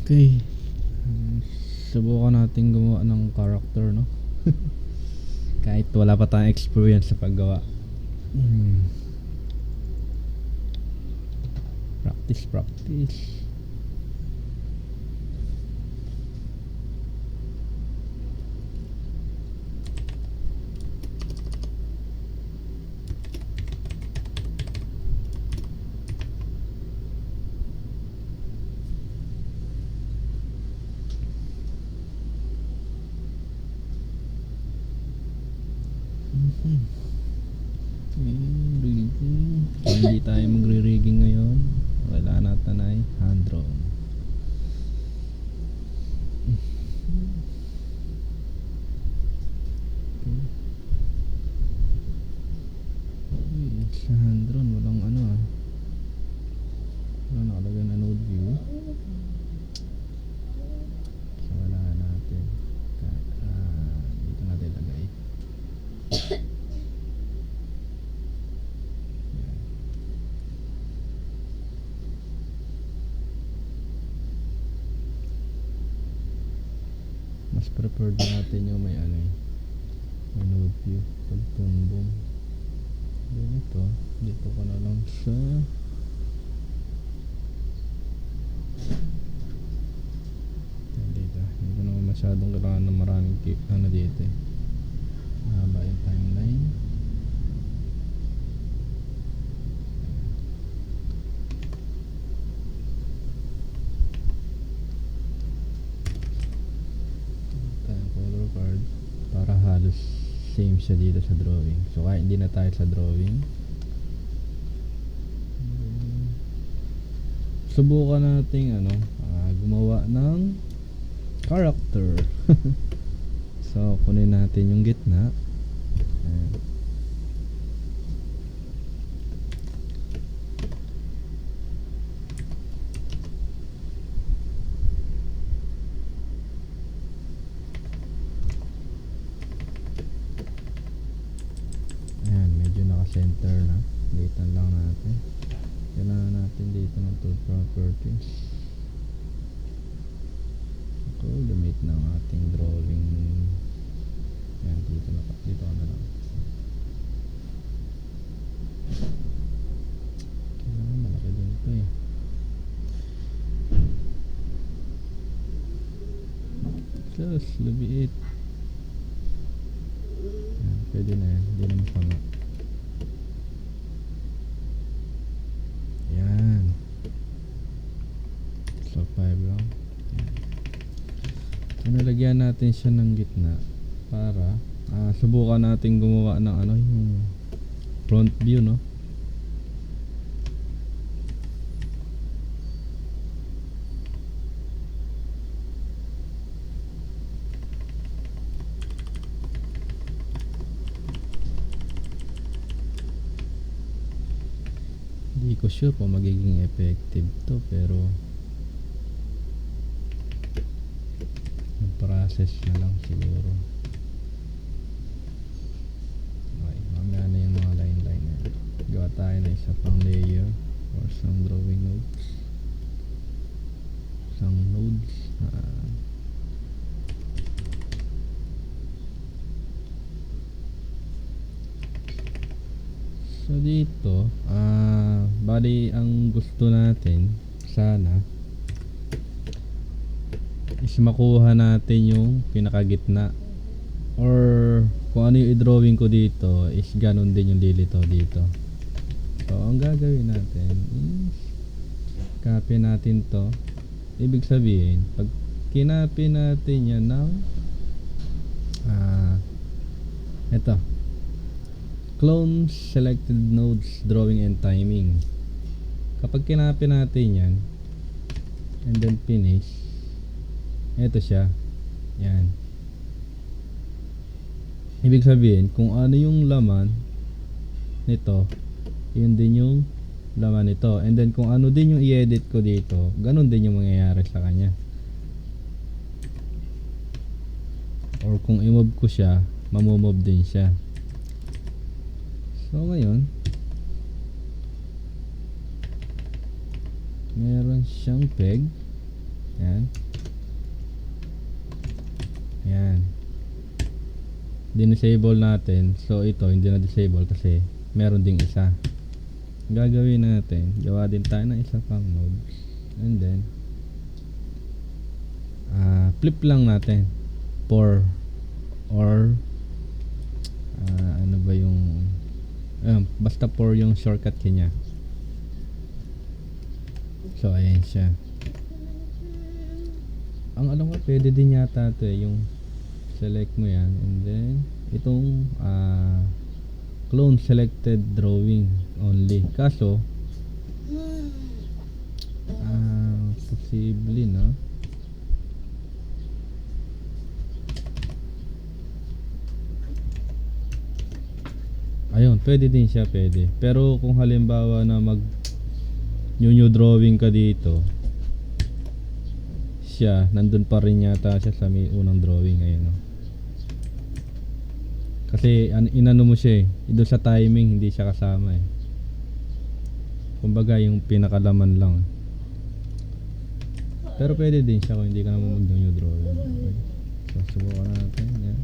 Okay. Subukan natin gumawa ng character, no? Kahit wala pa tayong experience sa paggawa. Practice. Hindi tayo magre-rigging ngayon. Wala natin ay hand drone. Sa hand drone walang wala nakalagay na node view. So wala natin. Dito natin lagay. Mas preferred natin yung may node view pag boom. Dito ko na lang sa dito. Hindi ko naman masyadong kailangan ng maraming dito mahaba yung timeline. Color card para halos same siya dito sa drawing. So kahit hindi na tayo sa drawing, subukan nating gumawa ng character. So kunin natin yung gitna. Center na. Dito lang natin. Kailangan natin dito ng tool properties. Limit ng ating drawing. Yan, dito na lang. Kailangan malaki din ito Just lumiit. Yan, pwede na yan. Hindi na masama. Yan. So 5 lang. Nalagyan natin siya ng gitna para subukan natin gumawa ng yung front view, no? Hindi ko sure kung magiging effective to, pero process na lang siguro. Okay, mamaya na yung mga line na yan. Gawa tayo na isa pang layer or some drawing nodes. So dito bali ang gusto natin sana is makuha natin yung pinakagitna, or kung ano yung i-drawing ko dito is ganun din yung lilitaw dito. So ang gagawin natin is copy natin to. Ibig sabihin pag kinopy natin yan ng ito, clone selected nodes drawing and timing. Kapag kinopy natin yan and then finish, ito siya. Yan. Ibig sabihin kung ano yung laman nito, yun din yung laman nito. And then kung ano din yung i-edit ko dito, ganun din yung mangyayari sa kanya. Or kung i-move ko siya, mamomove din siya. So ngayon, meron siyang peg. Yan. Yan. Disable natin. So ito hindi na disable kasi meron ding isa. Gagawin natin, gawa din tayo ng isa pang nodes. And then flip lang natin for or ano ba yung basta for yung shortcut kanya. So ayan siya. Ang alam ko pwede din yata ito yung select mo yan and then itong clone selected drawing only. Kaso posible no. Ayun, pwede din siya, pwede. Pero kung halimbawa na mag new drawing ka dito, siya, nandun pa rin yata siya sa may unang drawing. Ayun, no? Kasi inano mo siya doon sa timing, hindi siya kasama eh. Kumbaga yung pinakalaman lang. Pero pwede din siya kung hindi ka naman mag new drawing. Okay. So, subukan natin. Yan.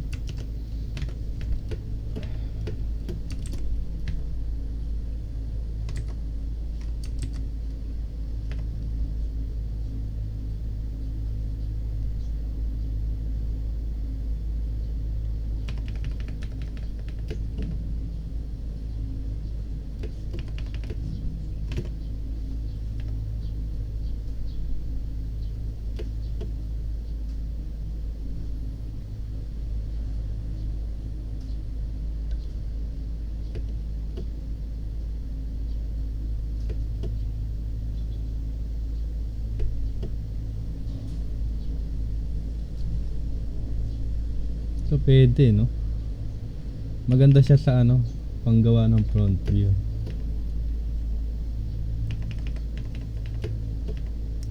So pwede no. Maganda siya sa panggawa ng front view.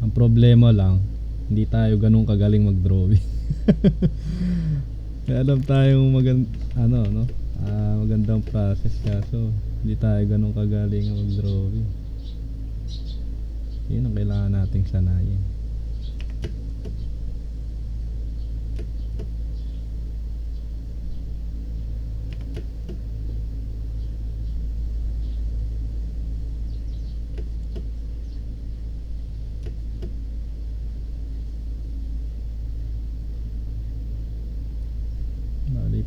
Ang problema lang, hindi tayo ganun kagaling mag-drawing. May alam tayong magandang process kaso hindi tayo ganun kagaling mag-drawing. Yun ang kailangan nating sanayin.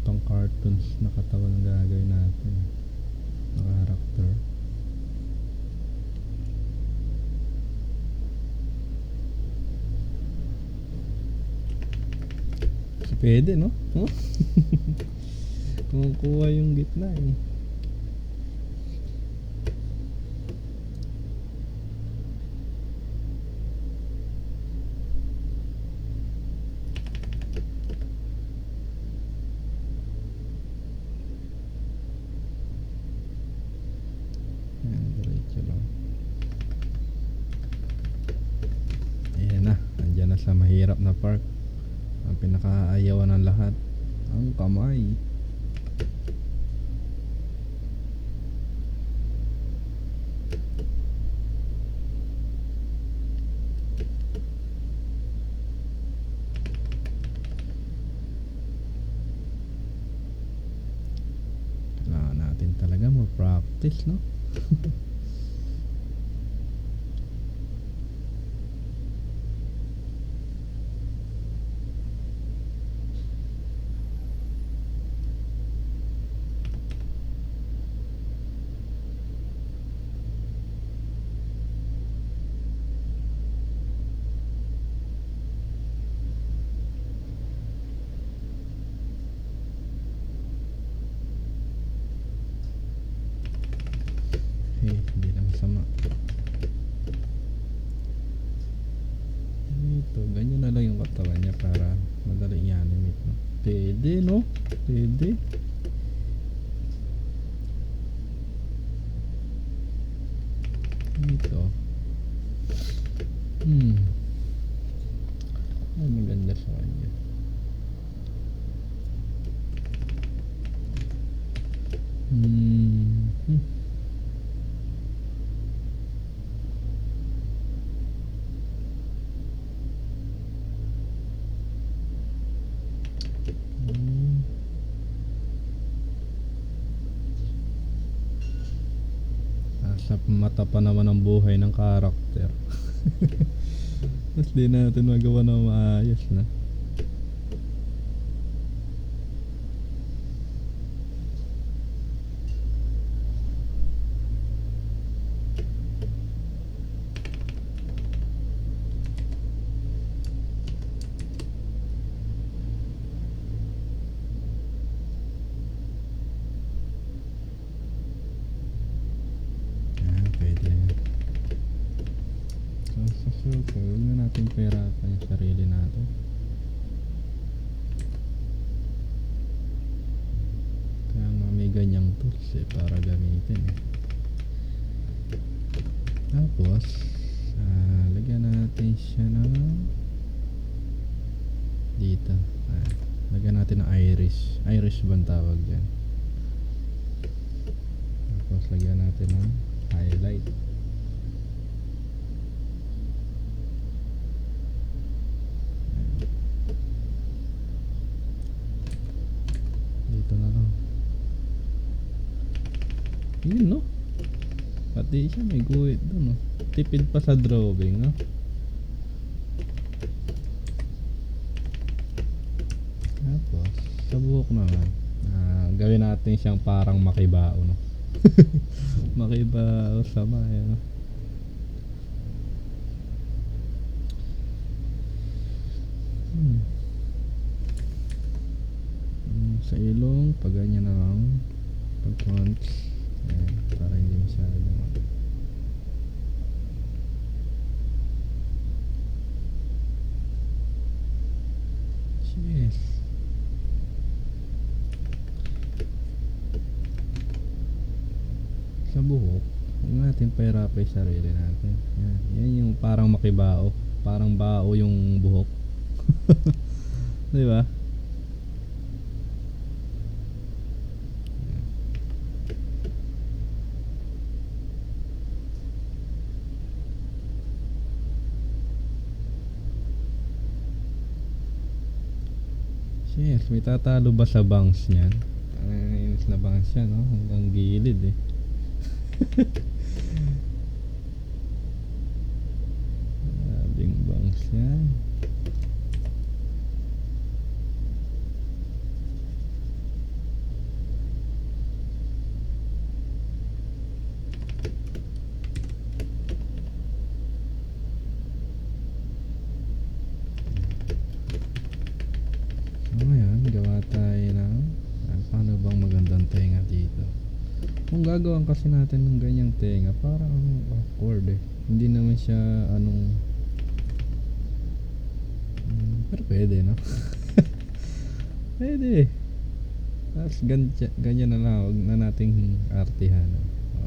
Pang cartoons na katawan ang gagawin natin na character. So pwede no? Huh? Kumukuha yung gitna eh. Sa mahirap na part, ang pinakaayawan ng lahat, ang kamay. Kailangan natin talaga mag-practice no. Hindi na masama. Ito, ganyan na lang yung katawan niya para madali i-animate no? Pwede no? Pwede. Ito ay maganda sa kanya. Sa mata pa naman ang buhay ng karakter. Mas di natin magawa na maayos na. Pwede na. So, sa suko, huwag na natin pahirapan yung sarili natin. Kaya nga may ganyang tools para gamitin Tapos lagyan natin siya ng dito. Lagyan natin ng iris. Iris ba ang tawag dyan? Tapos lagyan natin ng highlight. Dito na lang. Yun no. Pati siya may guhit doon no. Tipid pa sa drawing no. Tapos sa buhok naman gawin natin siyang parang makibao no. Makibao sama no. Sa ilong pag ganyan na lang, pag punch para hindi masyado yes. Sa buhok huwag natin pahirapan yung sarili natin. Yan yung parang makibao, parang bao yung buhok. Diba? Yes, may tatalo ba sa bangs niyan? Inis na bangs siya, no? Hanggang gilid Grabing bangs yan. Ngayon, gawa tayo ng paano bang magandang tenga dito. Kung gagawin kasi natin ng ganyang tenga, parang awkward hindi naman siya pero pwede no. Pwede. Tapos ganyan na lang, huwag na nating artihan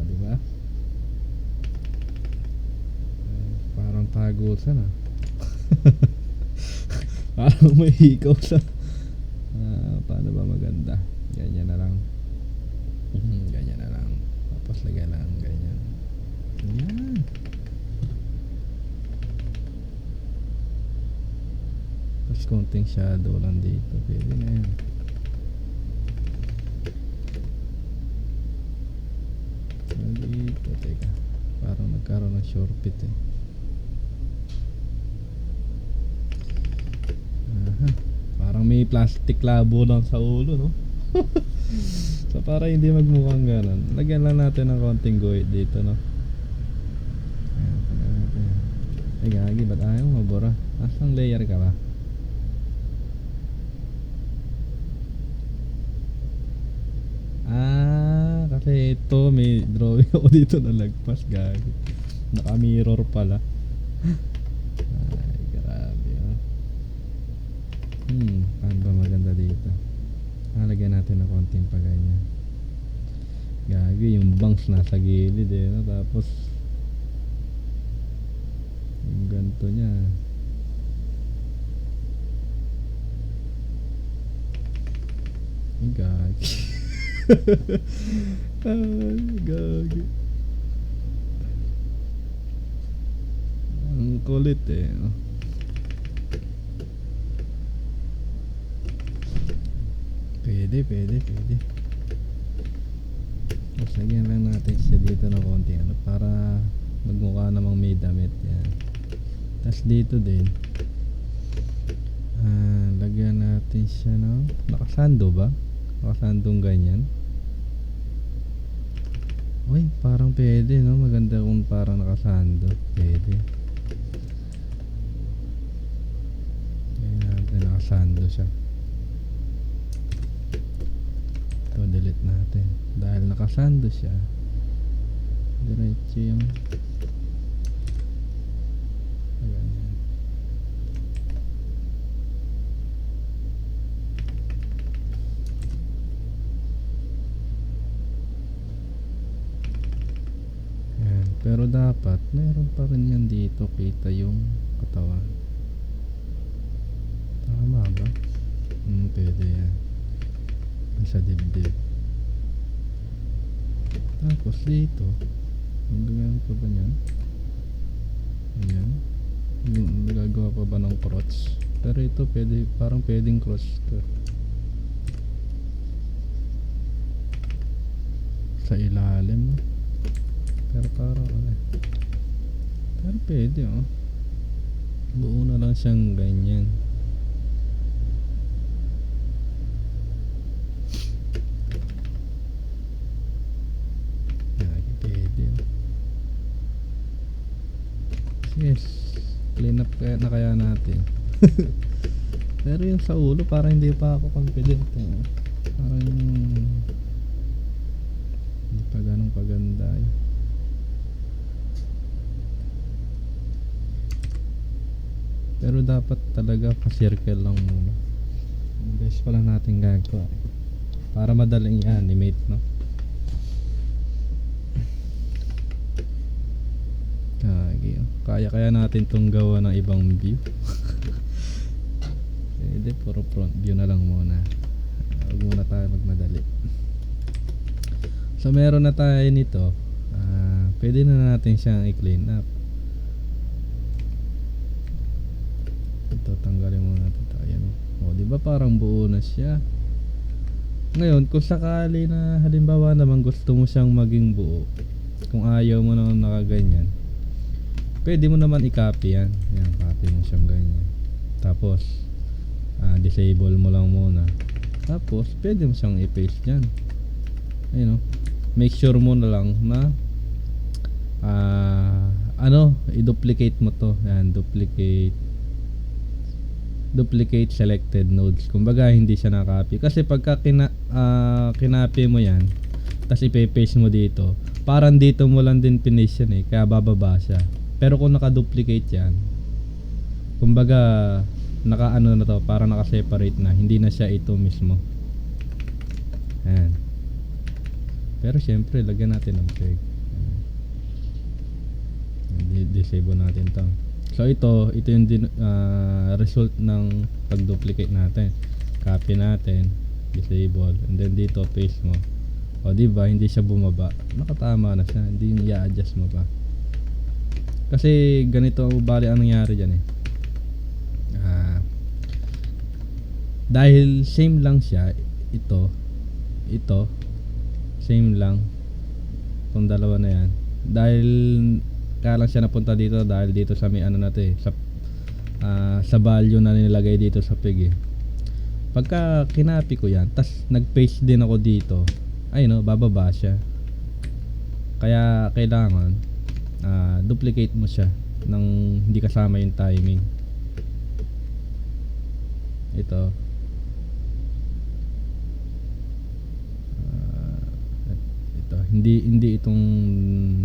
diba? Parang tagusan parang may hikaw sa paano ba maganda? Ganyan na lang. Ganyan na lang. Tapos lagyan lang ganyan. Yan. Tapos konting shadow lang dito. Pwede na yan. Dito, teka. Parang nagkaroon ng short pit Parang may plastic labo lang sa ulo no. So para hindi magmukhang ganon, lagyan lang natin ng konting guhit dito no. Ay gagi, ba't ayaw mabura? Asang layer ka ba? Kasi ito may drawing ako dito na lagpas gagi. Naka mirror pala. Ay grabe paano ba maganda dito? Lagyan natin ng konting paganyan. Gagi, yung bangs nasa gilid no? Tapos yung ganto nya gagi. Gagi, ang kulit no? Pwede Tapos lagyan lang natin siya dito ng konti ano, para magmukha namang may damit yan. Tapos dito din lagyan natin siya ng nakasando ba? Nakasandong ganyan. Uy, parang pwede no, maganda kung parang nakasando. Pwede. Lagyan natin nakasando siya. Ito delete natin dahil nakasando siya. Diretso yung ganyan. Yan. Pero dapat meron pa rin yan dito, kita yung katawan. Tama ba? Pwede yan sa dibdib. Tapos dito magagawin pa ba yan? Ayan. Nagagawa pa ba ng crotch? Pero ito pwede, parang pwedeng crotch to. Sa ilalim no? Pero parang pero pwede oh. Buo na lang siyang ganyan. Pwede oh. Yes, clean up kaya na kaya natin. Pero yung sa ulo parang hindi pa ako confident eh. Parang hindi pa ganun paganda eh. Pero dapat talaga pa-circle lang muna. Ang best pala natin gagawa eh, para madaling i-animate no. Kaya natin tong gawa ng ibang view. Pwede puro front view na lang muna. Huwag muna tayo magmadali. So meron na tayo nito. Pwede na natin siyang i-clean up. Ito tanggalin muna natin ito. Ayan o. Diba parang buo na siya. Ngayon kung sakali na halimbawa naman gusto mo siyang maging buo, kung ayaw mo na nakaganyan, pwede mo naman i-copy yan. Yan, copy mo siyang ganyan. Tapos disable mo lang muna. Tapos pwede mo siyang i-paste dyan. Ayun o. Make sure mo na lang na i-duplicate mo to. Yan, duplicate selected nodes. Kumbaga hindi siya na-copy. Kasi pagka kinopy mo yan, tapos ipe-paste mo dito, parang dito mo lang din pinis yan eh, kaya bababa siya. Pero kung naka-duplicate yan, kumbaga naka-ano na to, parang naka-separate na, hindi na siya ito mismo. Ayan. Pero syempre lagyan natin ng check. Disable natin to. So ito yung result ng pag-duplicate natin. Copy natin, disable, and then dito paste mo. O diba, hindi siya bumaba. Nakatama na siya, hindi yung i-adjust mo pa. Kasi ganito bali ang nangyari dyan eh. Dahil same lang siya, ito same lang itong dalawa na yan. Dahil kaya lang siya napunta dito dahil dito sa may ano na to eh, sa value na nilagay dito sa peg eh. Pagka kinapi ko yan, tas nag-paste din ako dito, ay no, bababa siya. Kaya kailangan duplicate mo siya nang hindi kasama yung timing. Ito hindi itong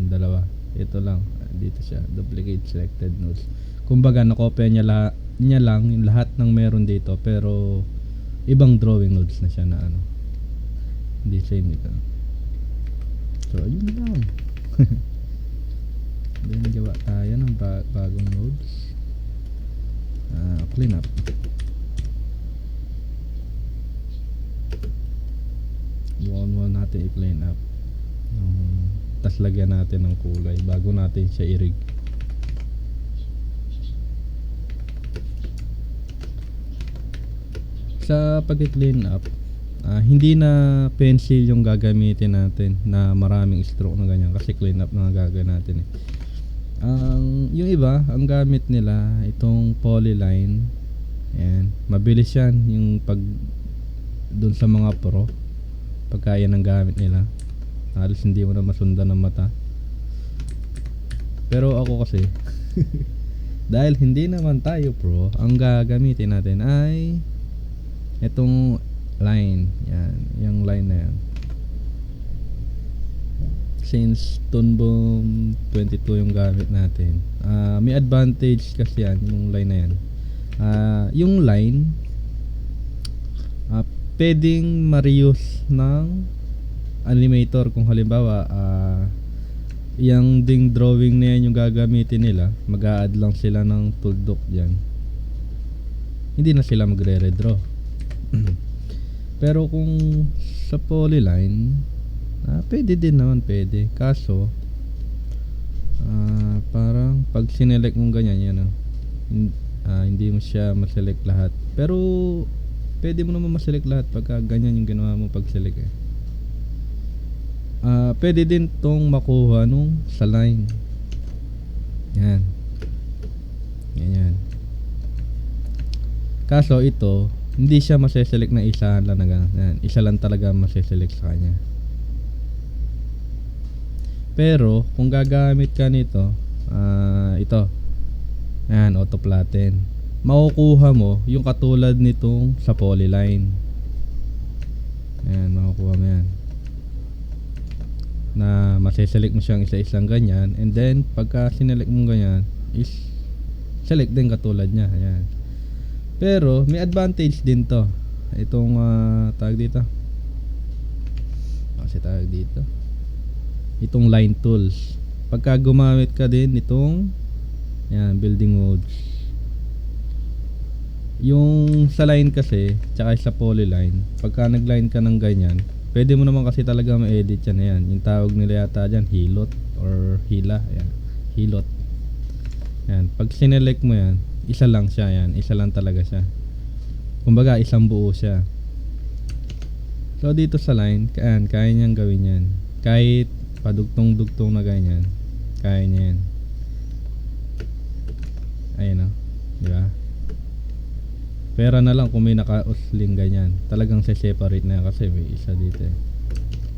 dalawa, ito lang dito siya, duplicate selected nodes. Kumbaga nakopya niya lang yung lahat ng meron dito, pero ibang drawing nodes na siya na ano, hindi same ito. So yun lang. Then gawa tayo ng bagong nodes. Clean up. One natin i-clean up. Tas lagyan natin ng kulay bago natin siya i-rig. Sa pag-clean up, Hindi na pencil yung gagamitin natin na maraming stroke na ganyan kasi clean up na nga gagawin natin eh. Yung iba, ang gamit nila itong polyline. Ayan, mabilis yan yung pag dun sa mga pro, pagka yan ang gamit nila, halos hindi mo na masundan ng mata. Pero ako kasi dahil hindi naman tayo pro, ang gagamitin natin ay itong line. Yan, yung line na yan. Since Tunbom 22 yung gamit natin, may advantage kasi yan, yung line na yan. Yung line pwedeng ma-reuse ng animator. Kung halimbawa yung ding drawing na yan yung gagamitin nila, mag-a-add lang sila ng tuldok dyan, hindi na sila magre-redraw. Pero kung sa polyline, pwede din naman, pwede. Kaso parang pag sinelect mong ganyan yan, hindi mo siya maselect lahat. Pero pwede mo naman maselect lahat pagka ganyan yung ginawa mo pag select eh. Pwede din tong makuha nung sa line. Yan. Ganyan. Kaso ito, hindi siya maseselect na isa lang na ganun. Yan. Isa lang talaga maseselect sa kanya. Pero kung gagamit ka nito, ito. Yan, auto flatten. Makukuha mo yung katulad nitong sa polyline. Yan, makukuha mo yan. Na maseselect mo siyang isa-isang ganyan, and then pagka sinelect mo ganyan is select din katulad niya. Ayan. Pero may advantage din to, itong tawag dito, kasi tawag dito, itong line tools. Pagka gumamit ka din itong yan, building modes, yung sa line kasi tsaka sa polyline, pagka nagline ka ng ganyan, pwede mo naman kasi talaga ma-edit yan. Ayan, yung tawag nila yata dyan, hilot or hila. Ayan, hilot. Ayan, pag sinelect mo yan, isa lang siya. Ayan, isa lang talaga siya. Kumbaga, isang buo siya. So, dito sa line, ayan, kaya niyang gawin yan. Kahit padugtong-dugtong na ganyan, kaya niya yan. Ayan o, diba? Pera na lang kung may naka-usling ganyan, talagang se-separate na yan kasi may isa dito eh.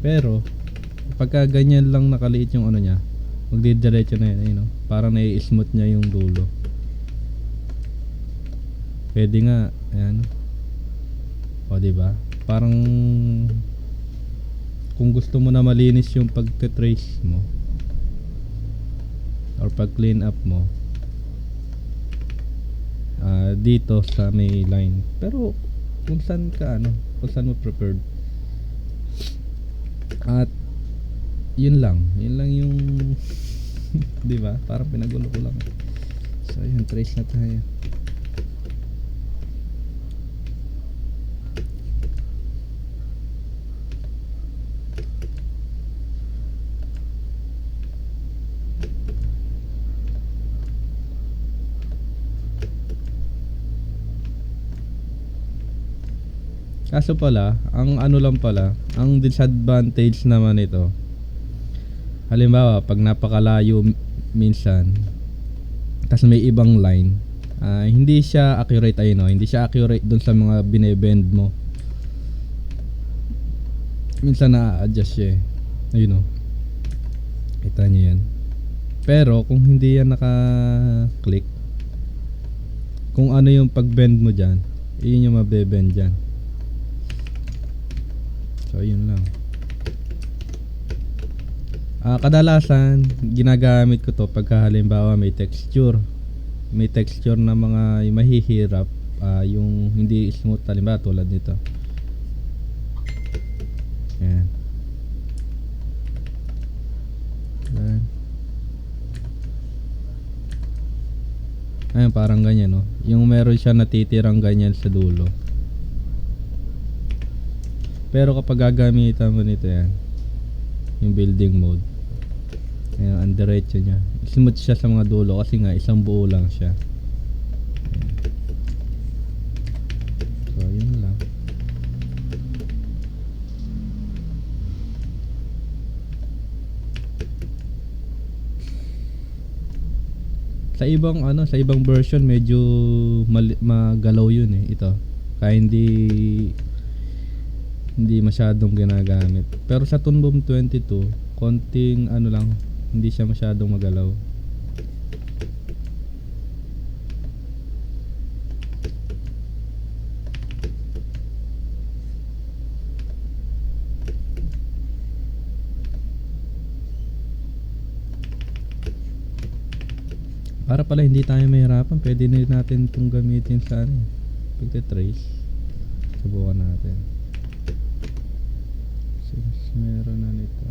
Pero pagka ganyan lang nakaliit yung ano niya, magdidiretso na yan, ayun, no? Parang nai-smooth niya yung dulo. Pwede nga, ayan. O diba? Parang kung gusto mo na malinis yung pagka-trace mo or pag-clean up mo, dito sa may line. Pero kung saan ka kung saan mo preferred. At yun lang yung di ba? Parang pinagulo ko lang. So yun, trace na tayo. Kaso pala, ang ang disadvantage naman ito, halimbawa pag napakalayo minsan, tas may ibang line, hindi siya accurate, hindi siya accurate dun sa mga binebend mo. Minsan na-adjust siya eh. Ayun o, kita niyo yan. Pero kung hindi yan naka-click, kung ano yung pag-bend mo dyan, yun yung mabebend dyan. So yun lang. Kadalasan ginagamit ko to pagka halimbawa may texture na mga mahihirap, yung hindi smooth, halimbawa tulad nito. Ayan. Ayan, parang ganyan, no? Yung meron siya natitirang ganyan sa dulo. Pero kapag gagamitan mo nito yan, yung building mode, ayan, ang diretso nya, smooth siya sa mga dulo kasi nga isang buo lang siya. Ayan. So yun lang. Sa ibang ano, sa ibang version medyo magalaw yun eh. Ito. Kaya hindi masyadong ginagamit. Pero sa Toon Boom 22, konting ano lang, hindi siya masyadong magalaw. Para pala hindi tayo mahirapan, pwede na natin itong gamitin sa ano, pagte-trace. Subukan natin. Since meron na nito.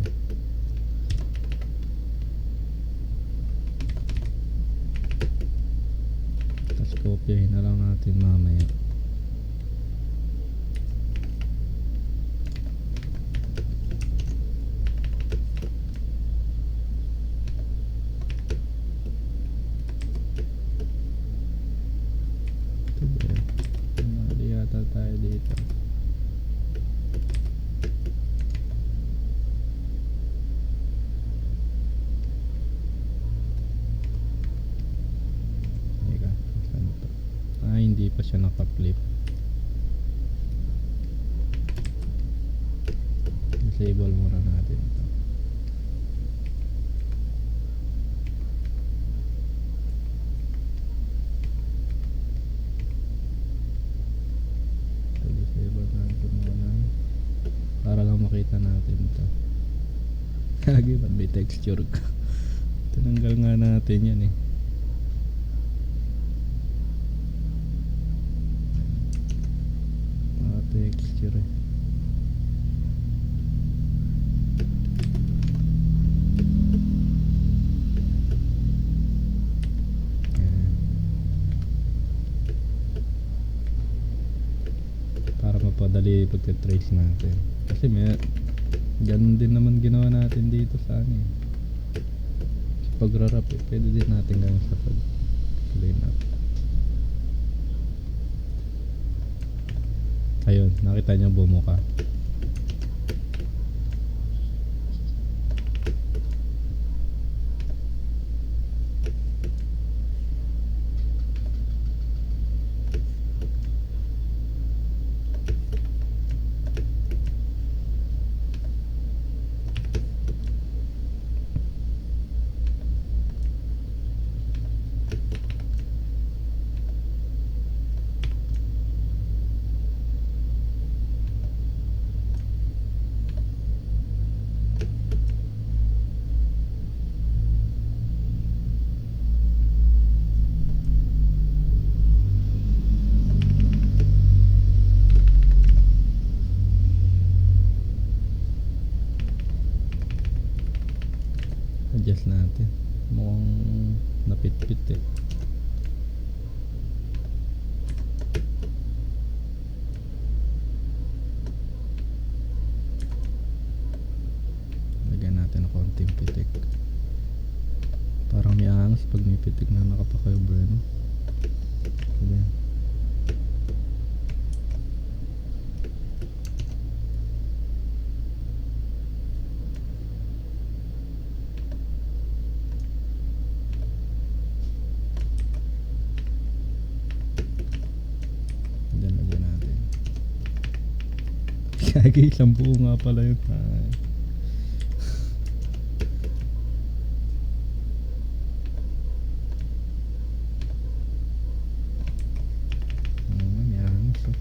Tapos kopyahin na lang natin mamaya. Mali yata tayo dito. Teka, saan to? Hindi pa siya naka-flip. Disable muna natin ito. Disable natin muna para lang makita natin ito. Kagi ba't may texture ka? Tinanggal nga natin yan eh. Texture eh. Para mapadali pagte-trace natin. Kasi may ganun din naman ginawa natin dito sa ano eh. Sa pagrarap eh. Pwede din natin gawin sa pag-clean up. Ayun, nakita niyo bumuka. Adjust natin. Mukhang napit-pit eh. Lagyan natin ng konting pitik. Parang may angas pag may pitik na nakapaka-cover, no? Sabi. Kagi, isang buo nga pala yun. May angas oh.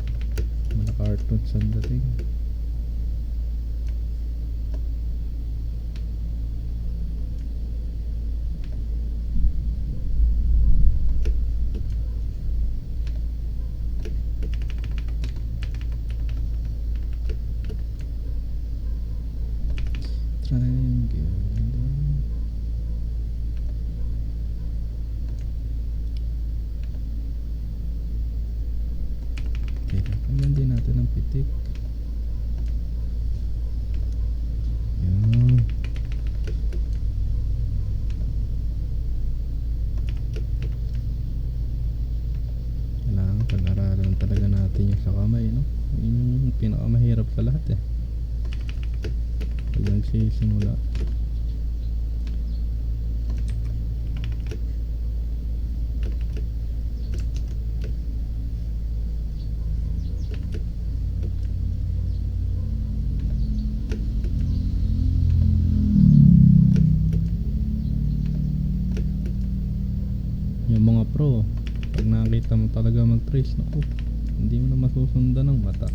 Mga cartoons ang dating. Triangle. Okay, kailan din natin ang pitik. Yan. Kailangan pag-aralan talaga natin yung sa kamay, no? Yun yung pinakamahirap sa lahat eh. Pag nagsisimula. Pag nakita mo talaga mag-trace, naku, hindi mo na masusundan ng mata.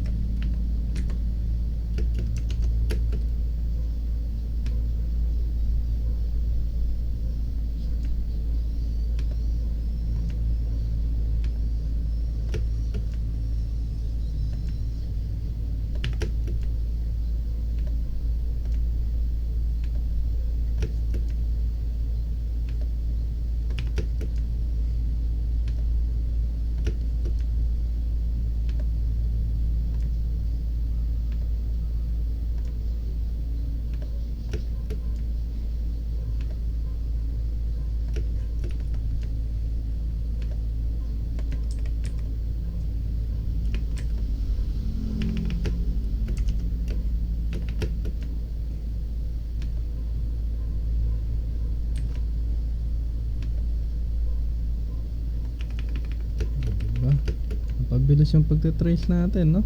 Diba? Napabilis yung pagte-trace natin, no?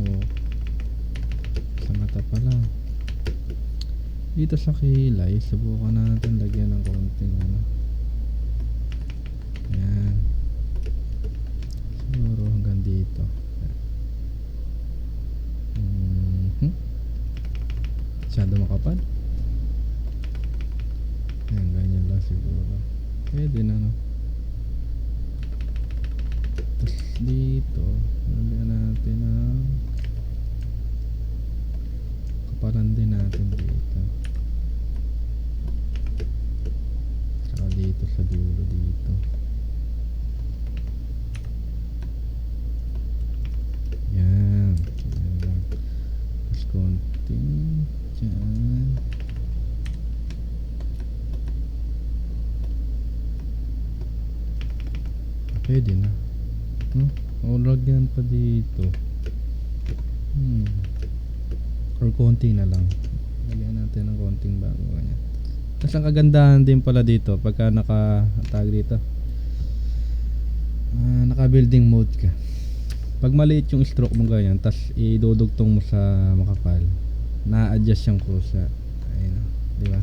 Oo, sa mata pala. Dito sa kilay, subukan natin lagyan ng konting ano. Ayan. Siguro hanggang dito. Masyado makapal. Ayan, ganyan lang siguro. Pwede na, no? Tapos dito, lagyan natin ng kapalan din natin dito. Saka dito sa dulo dito. Yan. Yan lang. Tapos konting dyan. Pwede na. O lagyan pa dito. Or konti na lang. Lagyan natin ng konting bago ganyan. Tapos ang kagandahan din pala dito pagka naka-tag dito, naka building mode ka. Pag maliit yung stroke mo ganyan, tapos idudugtong mo sa makapal, na-adjust yung kusa. Ayun, di ba?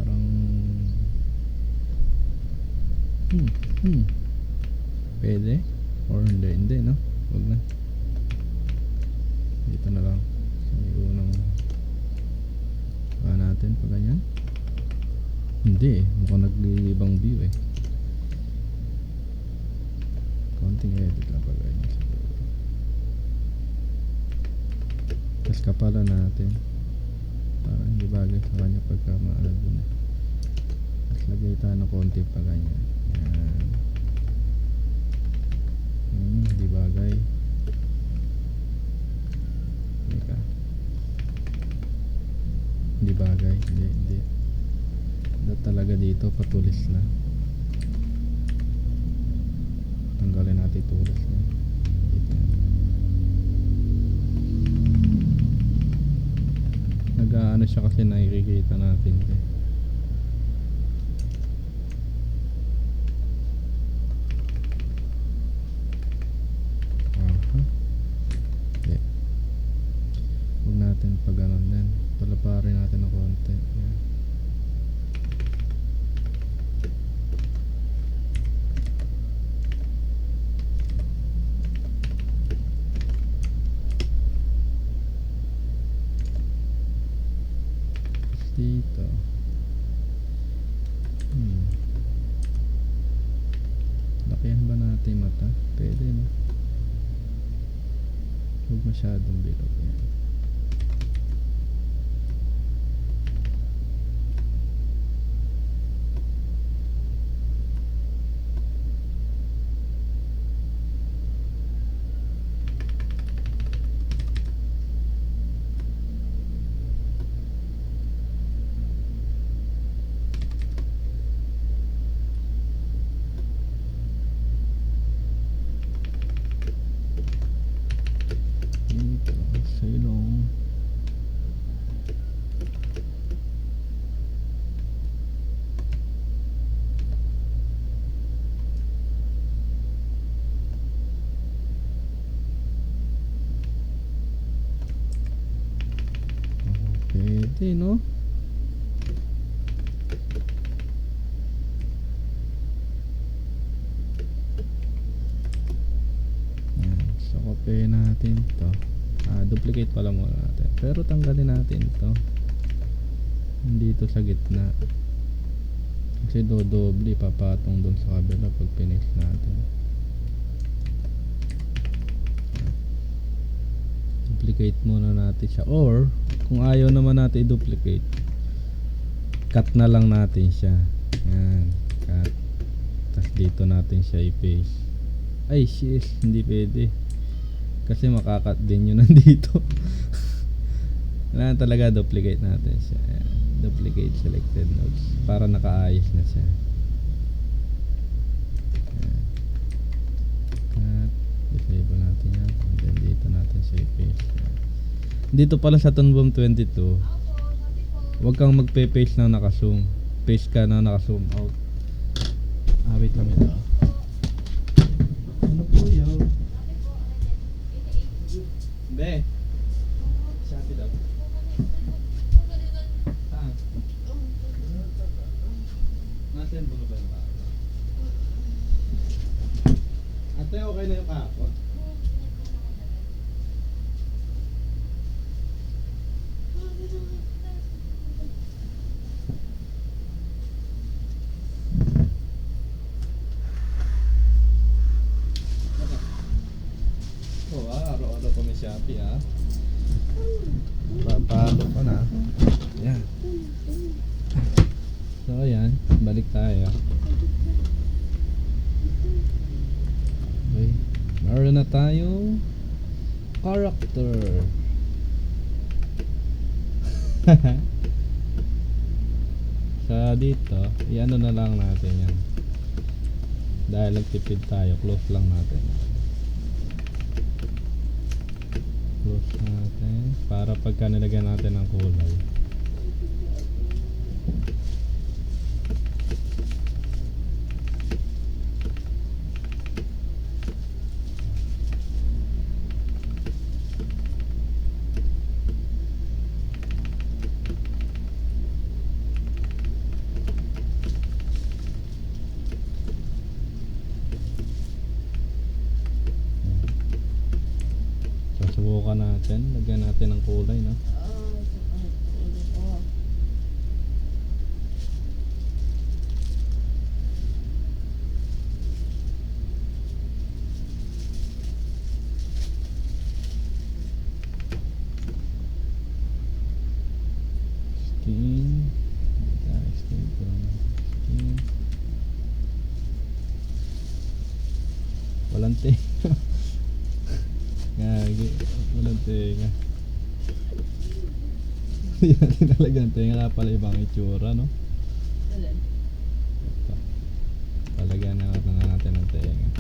Parang pwede or hindi, no? Wag na. Dito na lang sa may unang natin pa ganyan. Hindi eh, mukhang nag-ibang view eh. Konting edit lang pa ganyan siguro. Tapos kapalan natin para hindi bagay sa kanya pagka maalag dun eh. Tapos lagay tayo ng konti pa ganyan. Yan. Hindi bagay. Teka, hindi bagay. Hindi talaga dito patulis na. Tanggalin natin tulis na dito. Nag-aano siya kasi nakikita natin eh. Okay. Huwag natin pag ganon yan, palaparin natin ng konti. Yan. Dito lakihan ba natin mata? Pwede na. Huwag masyadong bilog yan. Dito sa ilong. kasi, no? Yan. So, copy natin to. Duplicate pala muna natin. Pero tanggalin natin to. Dito sa gitna. Kasi dodoble papatong doon sa kabila pag pinex natin. Duplicate muna natin siya. Or, kung ayaw naman natin i-duplicate, cut na lang natin siya. Yan. Cut. Tapos dito natin siya i-paste. Ay, shit. Hindi pwede. Kasi makakat din yun nandito. Kailangan talaga duplicate natin siya. Ayan. Duplicate selected nodes para nakaayos na siya. Ayan. Cut. Disable natin yan. And then dito natin siya i-paste. Ayan. Dito pala sa Tunbom 22, huwag kang magpe-paste na naka-zoom. Paste ka na naka-zoom out. Wait lang ito. Ano po yun? Be. Shopee daw. Saan? Nasaan ba ba yung kako? Ate, okay na yung kako? Araw-araw pa may Shopee Papalo ko na. Yan. So ayan, balik tayo. Okay. Meron na tayong character. Sa dito, i-ano na lang natin yan. Dahil nagtipid tayo, close lang natin. Close natin para pagka nilagyan natin ng kulay. Subukan natin, lagyan natin ng kulay, no? Skin. Skin. Skin. Walang Gagi, walang tenga. Hindi natin nalagyan tenga, nga pala ibang itsura, no? Ito. Palagyan na natin ng tenga.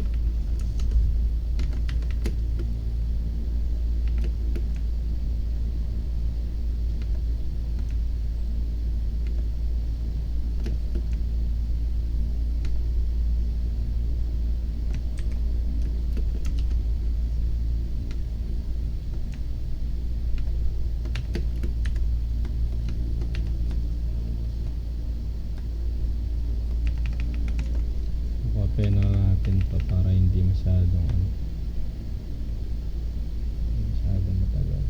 Copy na natin to para hindi masyadong matagal.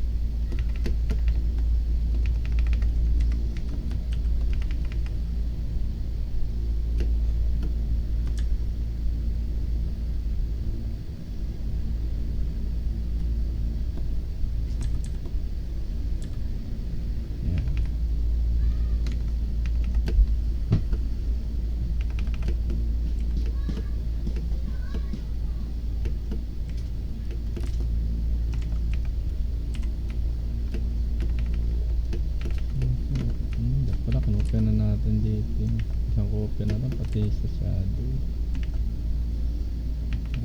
Kinopya na natin dito. Isang kopya na lang pati sa shadow.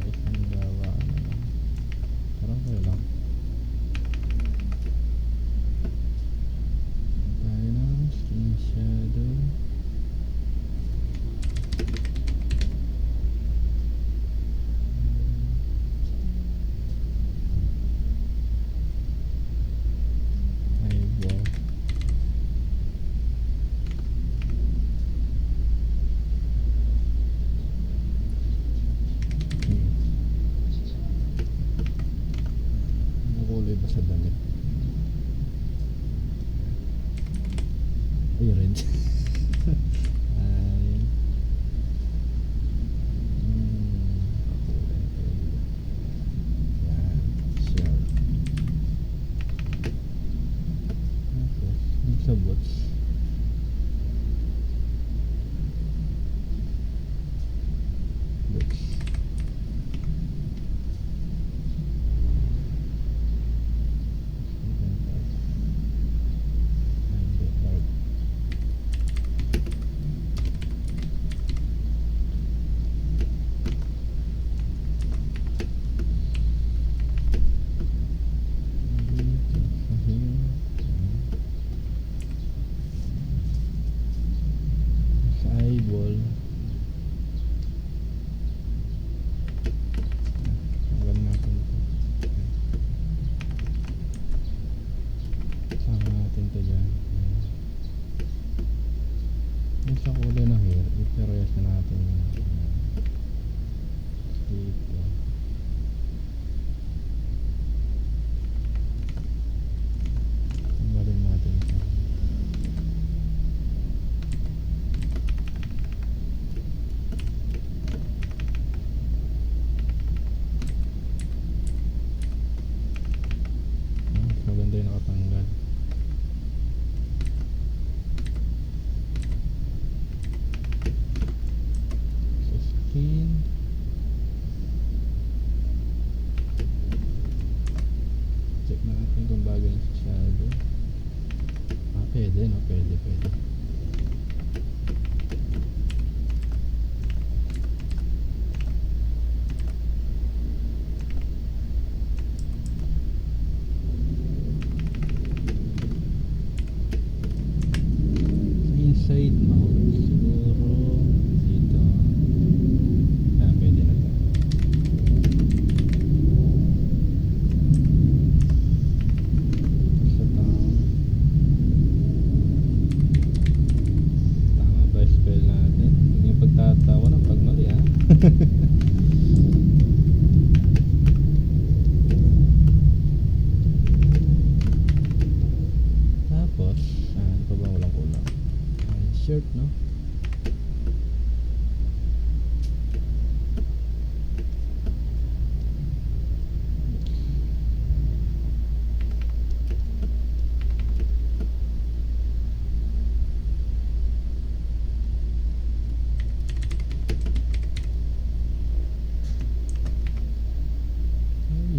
Isang gawa na lang. Parang kayo lang. Tayo na skin shadow. Eyeball. sa damit. Ay, red. Ay. Kakulay kayo. Yan. Shirt. Tapos, yung sa boots. Boots. Sa eyeball. Tanggal natin to. Sama natin to dyan. Yung sa kulay ng hair, i-perayas na natin yun. Dito. Tanggalin natin ito. Maganda yung nakatanggal. Sa skin. Check natin kung bagay yung sa shadow. Pwede no? Pwede. Inside mount siguro dito. Pwede na to. Sa tongue. Tama ba spell natin? Huwag yung pagtatawa ng pag mali ha. Tapos ano pa ba walang kulang? Shirt no?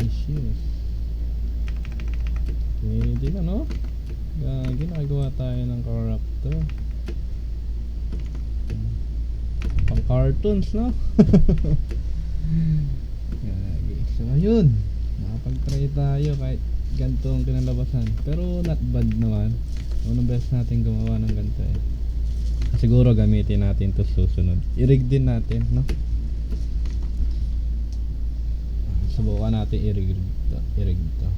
Ay, shoes. Pwede na no? Ginagawa tayo ng character. Pang cartoons no? So ayun, nakapag-try tayo kahit ganito ang kinalabasan, pero not bad naman. Unang beses natin gumawa ng ganito eh. Siguro gamitin natin to susunod. I-rig din natin no? Subukan natin i-rig to.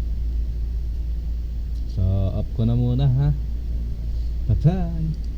So off ko na muna ha. Bye bye.